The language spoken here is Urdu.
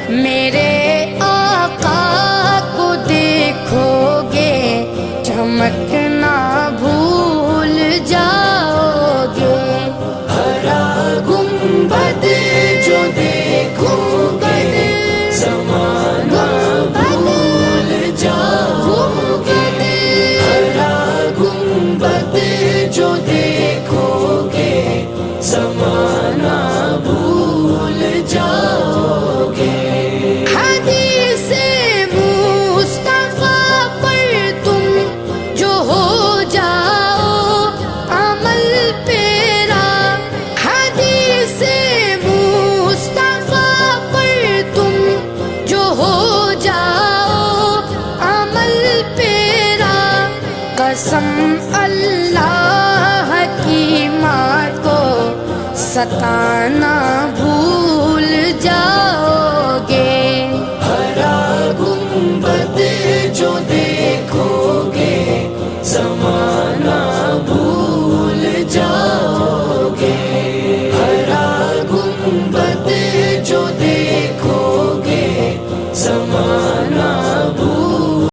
میرے آقا کو دیکھو گے چمکنا بھول جاؤ گے، ہرا گنبد جو دیکھو گے زمانہ بھول جاؤ گے، ہرا گنبد جو دیکھو گے زمانہ بھول جاؤ گے۔ حدیث مصطفیٰ پر تم جو ہو جاؤ عمل پیرا، حدیث مصطفیٰ پر تم جو ہو جاؤ عمل پیرا، قسم اللہ کی ماں کو ستانا بھول جاؤ